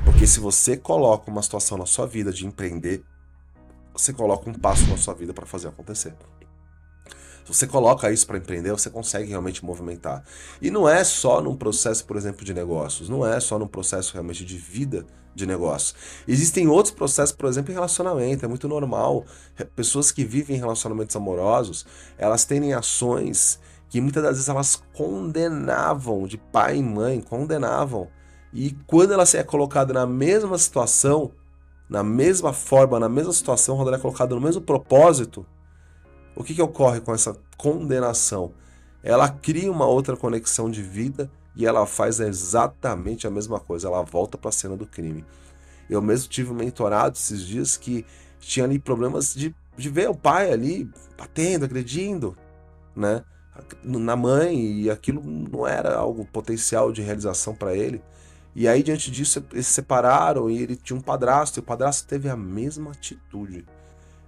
Porque se você coloca uma situação na sua vida de empreender, você coloca um passo na sua vida para fazer acontecer. Se você coloca isso para empreender, você consegue realmente movimentar. E não é só num processo, por exemplo, de negócios, não é só num processo realmente de vida de negócio. Existem outros processos, por exemplo, em relacionamento, é muito normal. Pessoas que vivem em relacionamentos amorosos, elas têm ações que muitas das vezes elas condenavam, de pai e mãe, condenavam. E quando ela é colocada na mesma situação, na mesma forma, na mesma situação, quando ela é colocada no mesmo propósito, o que ocorre com essa condenação? Ela cria uma outra conexão de vida e ela faz exatamente a mesma coisa, ela volta para a cena do crime. Eu mesmo tive um mentorado esses dias que tinha ali problemas de ver o pai ali batendo, agredindo, né? Na mãe, e aquilo não era algo potencial de realização para ele. E aí, diante disso, eles se separaram e ele tinha um padrasto, e o padrasto teve a mesma atitude.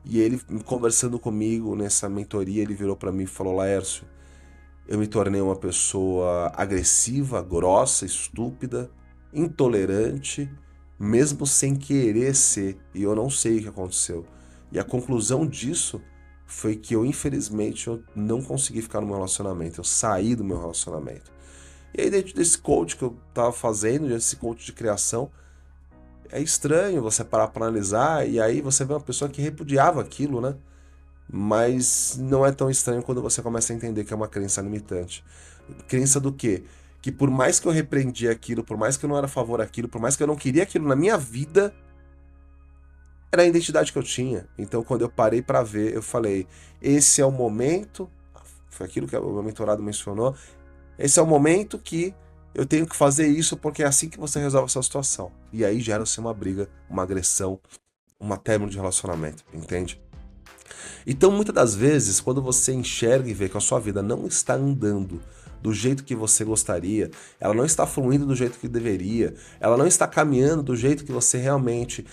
E ele, conversando comigo nessa mentoria, ele virou para mim e falou: Laércio, eu me tornei uma pessoa agressiva, grossa, estúpida, intolerante, mesmo sem querer ser, e eu não sei o que aconteceu. E a conclusão disso foi que eu, infelizmente, eu não consegui ficar no meu relacionamento, eu saí do meu relacionamento. E aí, dentro desse coach que eu estava fazendo, desse coach de criação, é estranho você parar para analisar e aí você vê uma pessoa que repudiava aquilo, né? Mas não é tão estranho quando você começa a entender que é uma crença limitante. Crença do quê? Que por mais que eu repreendi aquilo, por mais que eu não era a favor daquilo, por mais que eu não queria aquilo na minha vida, era a identidade que eu tinha. Então, quando eu parei para ver, eu falei: esse é o momento, foi aquilo que o meu mentorado mencionou, esse é o momento que eu tenho que fazer isso porque é assim que você resolve a sua situação. E aí gera-se uma briga, uma agressão, um término de relacionamento, entende? Então, muitas das vezes, quando você enxerga e vê que a sua vida não está andando do jeito que você gostaria, ela não está fluindo do jeito que deveria, ela não está caminhando do jeito que você realmente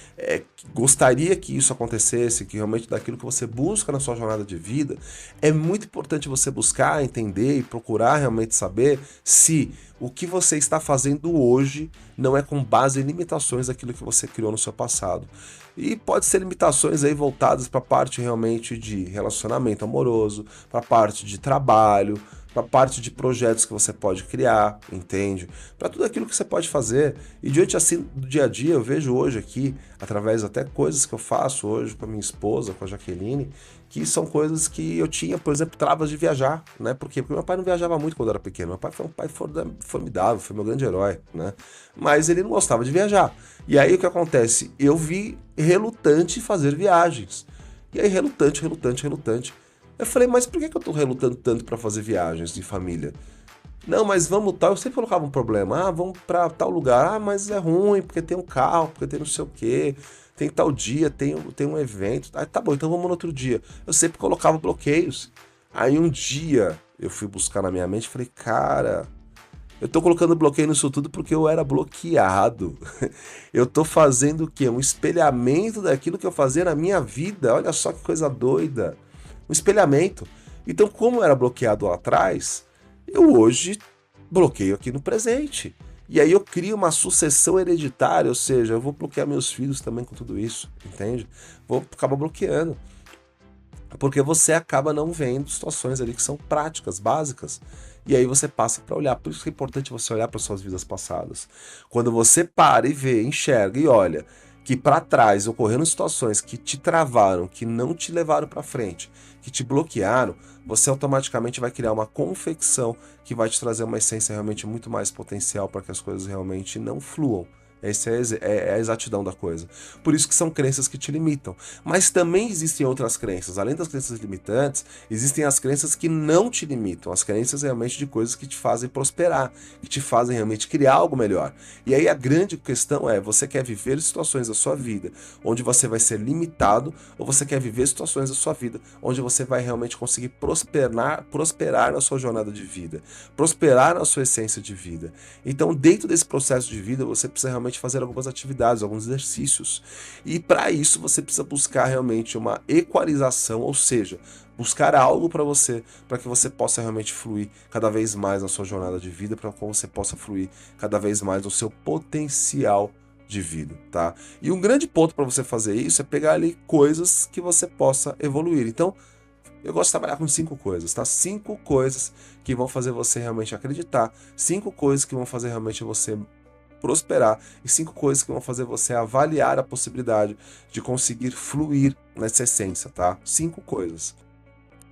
gostaria que isso acontecesse, que realmente daquilo que você busca na sua jornada de vida, é muito importante você buscar, entender e procurar realmente saber se o que você está fazendo hoje não é com base em limitações daquilo que você criou no seu passado. E pode ser limitações aí voltadas para a parte realmente de relacionamento amoroso, para a parte de trabalho, para a parte de projetos que você pode criar, entende? Para tudo aquilo que você pode fazer. E diante assim do dia a dia, eu vejo hoje aqui, através até coisas que eu faço hoje com a minha esposa, com a Jaqueline, que são coisas que eu tinha, por exemplo, travas de viajar, né? Por quê? Porque meu pai não viajava muito quando eu era pequeno. Meu pai foi um pai formidável, foi meu grande herói, né? Mas ele não gostava de viajar. E aí o que acontece? Eu vi relutante fazer viagens. E aí relutante, relutante, relutante. Eu falei: mas por que eu tô relutando tanto para fazer viagens de família? Não, mas vamos tal. Eu sempre colocava um problema. Ah, vamos para tal lugar. Ah, mas é ruim, porque tem um carro, porque tem não sei o quê. Tem tal dia, tem um evento. Ah, tá bom, então vamos no outro dia. Eu sempre colocava bloqueios. Aí um dia eu fui buscar na minha mente e falei: cara, eu tô colocando bloqueio nisso tudo porque eu era bloqueado. Eu tô fazendo o quê? Um espelhamento daquilo que eu fazia na minha vida. Olha só que coisa doida. Um espelhamento. Então, como eu era bloqueado lá atrás, eu hoje bloqueio aqui no presente. E aí eu crio uma sucessão hereditária, ou seja, eu vou bloquear meus filhos também com tudo isso, entende? Vou acabar bloqueando. Porque você acaba não vendo situações ali que são práticas, básicas. E aí você passa para olhar. Por isso que é importante você olhar para suas vidas passadas. Quando você para e vê, enxerga e olha que para trás ocorreram situações que te travaram, que não te levaram para frente, que te bloquearam, você automaticamente vai criar uma confecção que vai te trazer uma essência realmente muito mais potencial para que as coisas realmente não fluam. Essa é a exatidão da coisa. Por isso que são crenças que te limitam. Mas também existem outras crenças. Além das crenças limitantes, existem as crenças que não te limitam. As crenças realmente de coisas que te fazem prosperar, que te fazem realmente criar algo melhor. E aí a grande questão é, você quer viver situações da sua vida onde você vai ser limitado, ou você quer viver situações da sua vida onde você vai realmente conseguir prosperar na sua jornada de vida, prosperar na sua essência de vida. Então, dentro desse processo de vida, você precisa realmente fazer algumas atividades, alguns exercícios. E para isso você precisa buscar realmente uma equalização, ou seja, buscar algo para que você possa realmente fluir cada vez mais na sua jornada de vida, para que você possa fluir cada vez mais no seu potencial de vida, tá? E um grande ponto para você fazer isso é pegar ali coisas que você possa evoluir. Então, eu gosto de trabalhar com 5 coisas, tá? 5 coisas que vão fazer você realmente acreditar, 5 coisas que vão fazer realmente você prosperar e 5 coisas que vão fazer você avaliar a possibilidade de conseguir fluir nessa essência, tá? 5 coisas.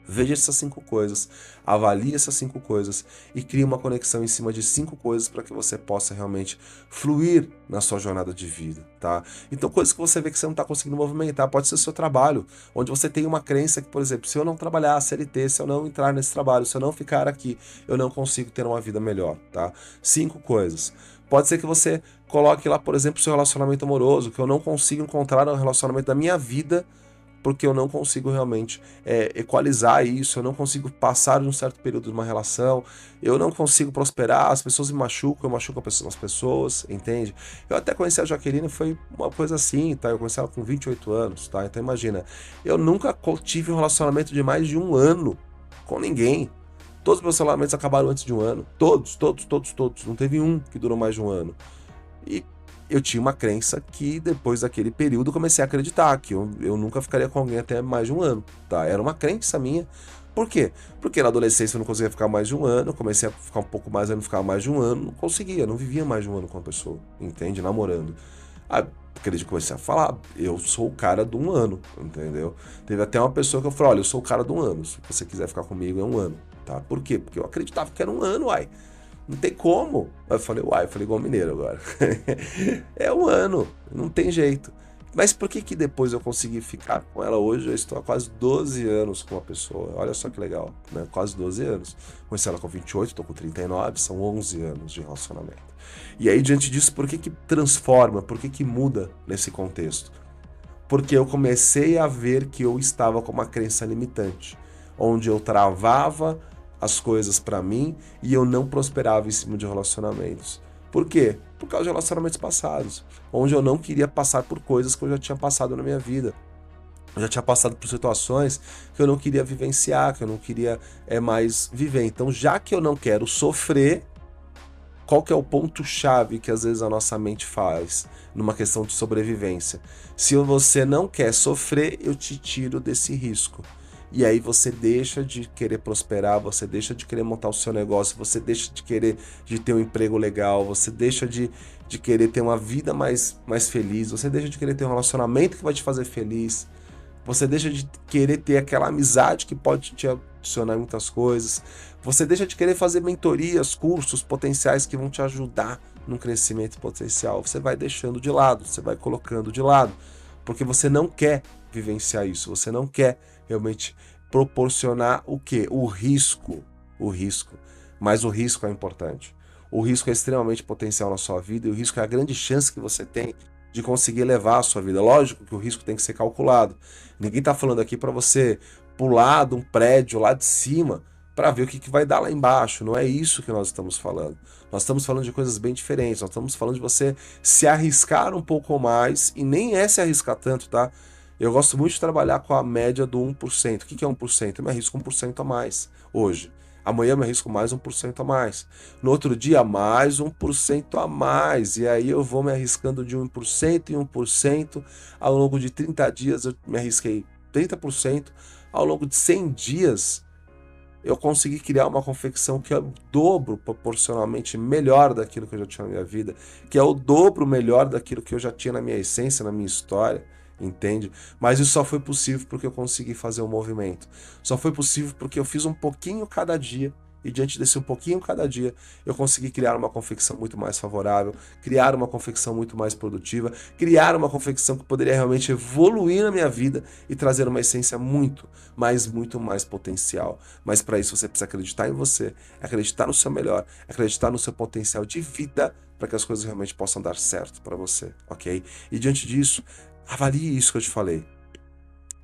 Veja essas 5 coisas, avalie essas 5 coisas e crie uma conexão em cima de 5 coisas para que você possa realmente fluir na sua jornada de vida, tá? Então, coisas que você vê que você não está conseguindo movimentar, pode ser o seu trabalho, onde você tem uma crença que, por exemplo, se eu não trabalhar a CLT, se eu não entrar nesse trabalho, se eu não ficar aqui, eu não consigo ter uma vida melhor, tá? 5 coisas. Pode ser que você coloque lá, por exemplo, seu relacionamento amoroso, que eu não consigo encontrar um relacionamento da minha vida porque eu não consigo realmente equalizar isso, eu não consigo passar de um certo período de uma relação, eu não consigo prosperar, as pessoas me machucam, eu machuco as pessoas, entende? Eu até conheci a Jaqueline, foi uma coisa assim, tá? Eu conheci ela com 28 anos, tá? Então imagina, eu nunca tive um relacionamento de mais de um ano com ninguém. Todos os meus relacionamentos acabaram antes de um ano. Todos. Não teve um que durou mais de um ano. E eu tinha uma crença que depois daquele período eu comecei a acreditar que eu nunca ficaria com alguém até mais de um ano, tá? Era uma crença minha. Por quê? Porque na adolescência eu não conseguia ficar mais de um ano, comecei a ficar um pouco mais, eu não ficava mais de um ano, não conseguia, não vivia mais de um ano com a pessoa, entende? Namorando. Aí, acredito que comecei a falar, eu sou o cara de um ano, entendeu? Teve até uma pessoa que eu falei, olha, eu sou o cara de um ano, se você quiser ficar comigo é um ano, tá? Por quê? Porque eu acreditava que era um ano, uai. Não tem como. Aí eu falei, uai, eu falei igual mineiro agora. É um ano, não tem jeito. Mas por que que depois eu consegui ficar com ela hoje? Eu estou há quase 12 anos com uma pessoa. Olha só que legal, né? Quase 12 anos. Conheci ela com 28, estou com 39, são 11 anos de relacionamento. E aí, diante disso, por que que transforma? Por que que muda nesse contexto? Porque eu comecei a ver que eu estava com uma crença limitante, onde eu travava as coisas para mim e eu não prosperava em cima de relacionamentos. Por quê? Por causa de relacionamentos passados, onde eu não queria passar por coisas que eu já tinha passado na minha vida. Eu já tinha passado por situações que eu não queria vivenciar, que eu não queria mais viver. Então, já que eu não quero sofrer, qual que é o ponto-chave que às vezes a nossa mente faz numa questão de sobrevivência? Se você não quer sofrer, eu te tiro desse risco. E aí você deixa de querer prosperar, você deixa de querer montar o seu negócio, você deixa de querer de ter um emprego legal, você deixa de querer ter uma vida mais feliz, você deixa de querer ter um relacionamento que vai te fazer feliz, você deixa de querer ter aquela amizade que pode te adicionar muitas coisas, você deixa de querer fazer mentorias, cursos potenciais que vão te ajudar num crescimento potencial, você vai deixando de lado, você vai colocando de lado, porque você não quer vivenciar isso, você não quer realmente proporcionar o quê? O risco. Mas o risco é importante. O risco é extremamente potencial na sua vida e o risco é a grande chance que você tem de conseguir levar a sua vida. Lógico que o risco tem que ser calculado. Ninguém está falando aqui para você pular de um prédio lá de cima para ver o que vai dar lá embaixo. Não é isso que nós estamos falando. Nós estamos falando de coisas bem diferentes. Nós estamos falando de você se arriscar um pouco mais e nem é se arriscar tanto, tá? Eu gosto muito de trabalhar com a média do 1%. O que é 1%? Eu me arrisco 1% a mais hoje. Amanhã eu me arrisco mais 1% a mais. No outro dia, mais 1% a mais. E aí eu vou me arriscando de 1% em 1%. Ao longo de 30 dias eu me arrisquei 30%. Ao longo de 100 dias eu consegui criar uma confecção que é o dobro proporcionalmente melhor daquilo que eu já tinha na minha vida, que é o dobro melhor daquilo que eu já tinha na minha essência, na minha história. Entende? Mas isso só foi possível porque eu consegui fazer um movimento. Só foi possível porque eu fiz um pouquinho cada dia e diante desse um pouquinho cada dia eu consegui criar uma confecção muito mais favorável, criar uma confecção muito mais produtiva, criar uma confecção que poderia realmente evoluir na minha vida e trazer uma essência muito mais potencial. Mas para isso você precisa acreditar em você, acreditar no seu melhor, acreditar no seu potencial de vida para que as coisas realmente possam dar certo para você, ok? E diante disso, avalie isso que eu te falei.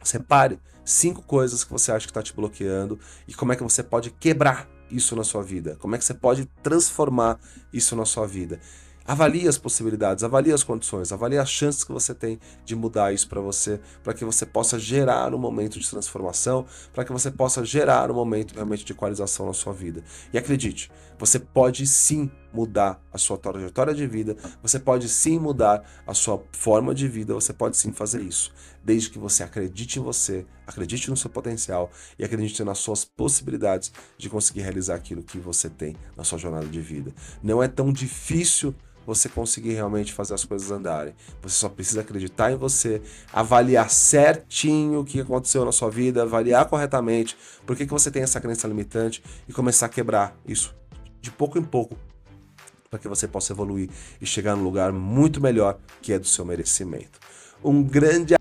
Separe 5 coisas que você acha que está te bloqueando e como é que você pode quebrar isso na sua vida. Como é que você pode transformar isso na sua vida. Avalie as possibilidades, avalie as condições, avalie as chances que você tem de mudar isso para que você possa gerar um momento de transformação, para que você possa gerar um momento realmente de equalização na sua vida. E acredite, você pode sim mudar a sua trajetória de vida, você pode sim mudar a sua forma de vida, você pode sim fazer isso, desde que você acredite em você, acredite no seu potencial e acredite nas suas possibilidades de conseguir realizar aquilo que você tem na sua jornada de vida. Não é tão difícil você conseguir realmente fazer as coisas andarem. Você só precisa acreditar em você, avaliar certinho o que aconteceu na sua vida, avaliar corretamente por que você tem essa crença limitante e começar a quebrar isso de pouco em pouco, para que você possa evoluir e chegar num lugar muito melhor que é do seu merecimento. Um grande